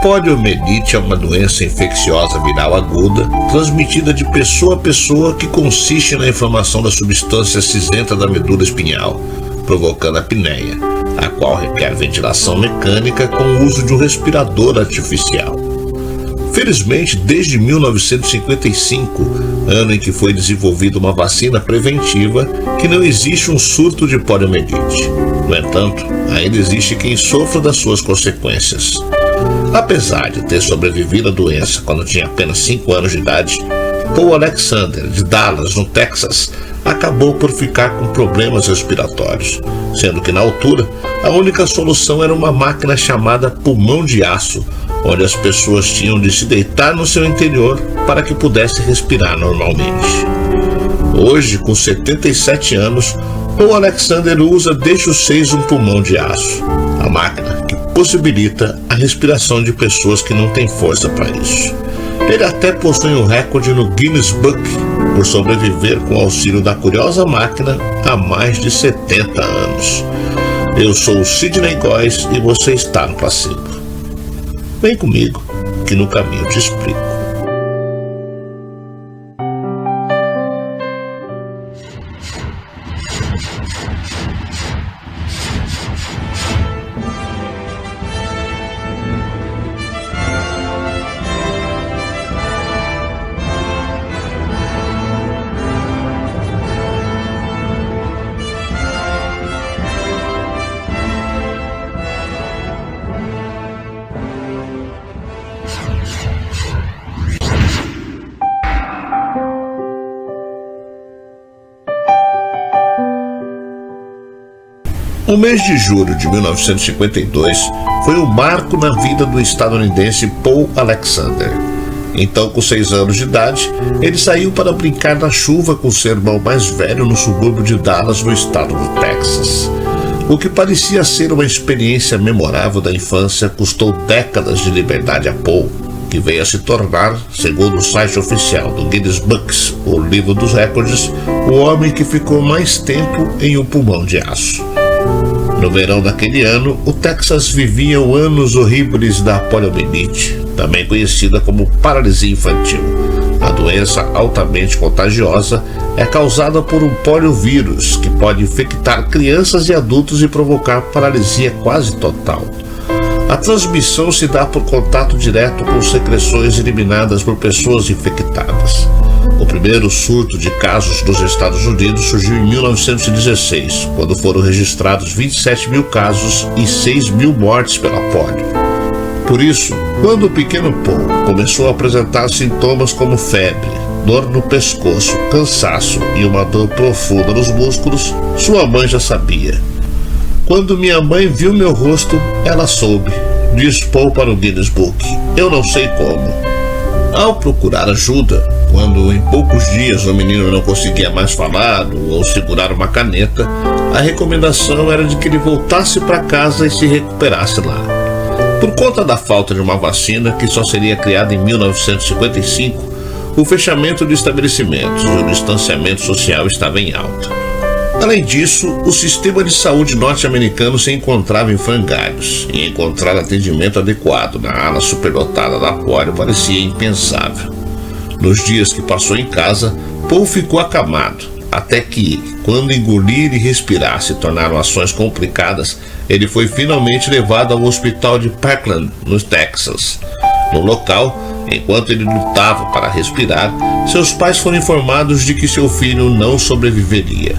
poliomielite é uma doença infecciosa viral aguda, transmitida de pessoa a pessoa, que consiste na inflamação da substância cinzenta da medula espinhal, provocando a apneia, a qual requer ventilação mecânica com o uso de um respirador artificial. Felizmente, desde 1955, ano em que foi desenvolvida uma vacina preventiva, que não existe um surto de poliomielite. No entanto, ainda existe quem sofra das suas consequências. Apesar de ter sobrevivido à doença quando tinha apenas 5 anos de idade, Paul Alexander, de Dallas, no Texas, acabou por ficar com problemas respiratórios, sendo que na altura a única solução era uma máquina chamada pulmão de aço, onde as pessoas tinham de se deitar no seu interior para que pudesse respirar normalmente. Hoje, com 77 anos, Paul Alexander usa desde os 6 um pulmão de aço, a máquina que possibilita a respiração de pessoas que não têm força para isso. Ele até possui um recorde no Guinness Book por sobreviver com o auxílio da curiosa máquina há mais de 70 anos. Eu sou o Sidney Góes e você está no Placebo. Vem comigo, que no caminho eu te explico. O mês de julho de 1952 foi um marco na vida do estadunidense Paul Alexander. Então, com 6 anos de idade, ele saiu para brincar na chuva com seu irmão mais velho no subúrbio de Dallas, no estado do Texas. O que parecia ser uma experiência memorável da infância custou décadas de liberdade a Paul, que veio a se tornar, segundo o site oficial do Guinness Books, o livro dos recordes, o homem que ficou mais tempo em um pulmão de aço. No verão daquele ano, o Texas vivia os anos horríveis da poliomielite, também conhecida como paralisia infantil. A doença altamente contagiosa é causada por um poliovírus que pode infectar crianças e adultos e provocar paralisia quase total. A transmissão se dá por contato direto com secreções eliminadas por pessoas infectadas. O primeiro surto de casos nos Estados Unidos surgiu em 1916, quando foram registrados 27 mil casos e 6 mil mortes pela polio. Por isso, quando o pequeno Paul começou a apresentar sintomas como febre, dor no pescoço, cansaço e uma dor profunda nos músculos, sua mãe já sabia. Quando minha mãe viu meu rosto, ela soube, diz Paul para o Guinness Book. Eu não sei como. Ao procurar ajuda, quando em poucos dias o menino não conseguia mais falar ou segurar uma caneta, a recomendação era de que ele voltasse para casa e se recuperasse lá. Por conta da falta de uma vacina, que só seria criada em 1955, o fechamento de estabelecimentos e o distanciamento social estava em alta. Além disso, o sistema de saúde norte-americano se encontrava em frangalhos, e encontrar atendimento adequado na ala superlotada da polio parecia impensável. Nos dias que passou em casa, Paul ficou acamado, até que, quando engolir e respirar se tornaram ações complicadas, ele foi finalmente levado ao hospital de Parkland, no Texas. No local, enquanto ele lutava para respirar, seus pais foram informados de que seu filho não sobreviveria.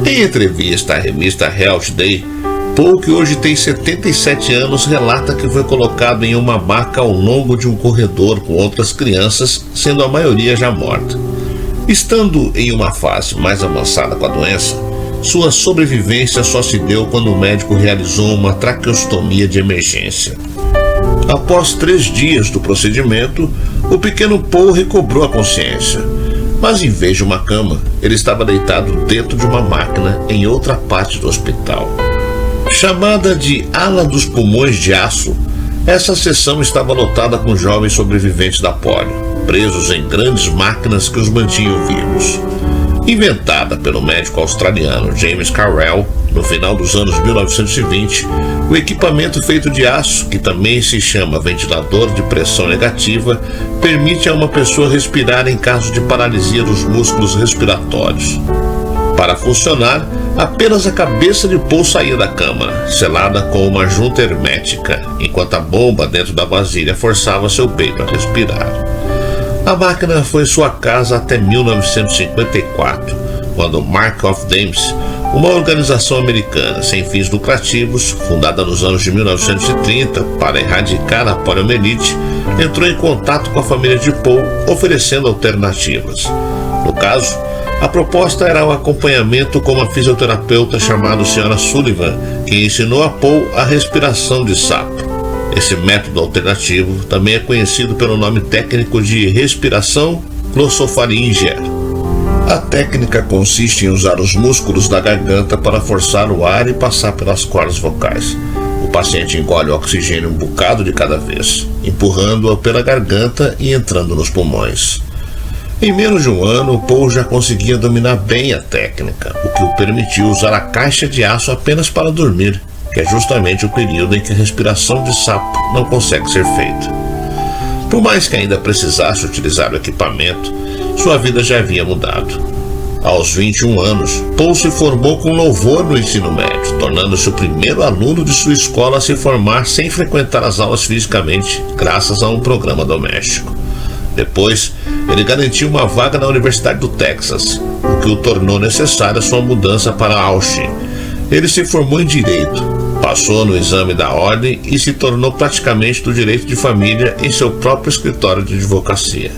Em entrevista à revista Health Day, Paul, que hoje tem 77 anos, relata que foi colocado em uma maca ao longo de um corredor com outras crianças, sendo a maioria já morta. Estando em uma fase mais avançada com a doença, sua sobrevivência só se deu quando o médico realizou uma traqueostomia de emergência. Após 3 dias do procedimento, o pequeno Paul recobrou a consciência. Mas em vez de uma cama, ele estava deitado dentro de uma máquina em outra parte do hospital. Chamada de ala dos pulmões de aço, essa seção estava lotada com jovens sobreviventes da polio, presos em grandes máquinas que os mantinham vivos. Inventada pelo médico australiano James Carrell no final dos anos 1920, o equipamento feito de aço, que também se chama ventilador de pressão negativa, permite a uma pessoa respirar em caso de paralisia dos músculos respiratórios. Para funcionar, apenas a cabeça de Paul saía da câmara, selada com uma junta hermética, enquanto a bomba dentro da vasilha forçava seu peito a respirar. A máquina foi sua casa até 1954, quando Mark of Dimes, uma organização americana sem fins lucrativos, fundada nos anos de 1930 para erradicar a poliomielite, entrou em contato com a família de Paul, oferecendo alternativas. No caso, a proposta era o acompanhamento com uma fisioterapeuta chamada Sra. Sullivan, que ensinou a Paul a respiração de sapo. Esse método alternativo também é conhecido pelo nome técnico de respiração glossofaríngea. A técnica consiste em usar os músculos da garganta para forçar o ar e passar pelas cordas vocais. O paciente engole o oxigênio um bocado de cada vez, empurrando-o pela garganta e entrando nos pulmões. Em menos de um ano, Paul já conseguia dominar bem a técnica, o que o permitiu usar a caixa de aço apenas para dormir, que é justamente o período em que a respiração de sapo não consegue ser feita. Por mais que ainda precisasse utilizar o equipamento, sua vida já havia mudado. Aos 21 anos, Paul se formou com louvor no ensino médio, tornando-se o primeiro aluno de sua escola a se formar sem frequentar as aulas fisicamente, graças a um programa doméstico. Depois, ele garantiu uma vaga na Universidade do Texas, o que o tornou necessária sua mudança para Austin. Ele se formou em Direito, passou no exame da ordem e se tornou praticamente do direito de família em seu próprio escritório de advocacia.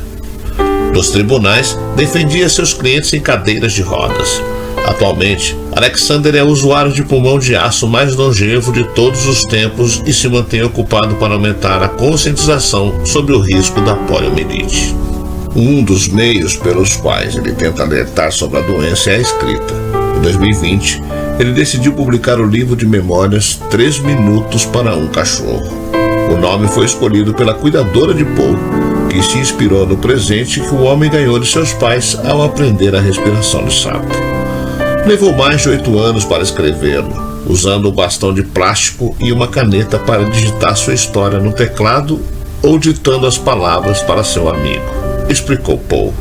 Nos tribunais, defendia seus clientes em cadeiras de rodas. Atualmente, Alexander é o usuário de pulmão de aço mais longevo de todos os tempos e se mantém ocupado para aumentar a conscientização sobre o risco da poliomielite. Um dos meios pelos quais ele tenta alertar sobre a doença é a escrita. Em 2020, ele decidiu publicar o livro de memórias 3 Minutos para um Cachorro. O nome foi escolhido pela cuidadora de Paul, que se inspirou no presente que o homem ganhou de seus pais ao aprender a respiração de sapo. Levou mais de 8 anos para escrevê-lo, usando um bastão de plástico e uma caneta para digitar sua história no teclado ou ditando as palavras para seu amigo, explicou Paul.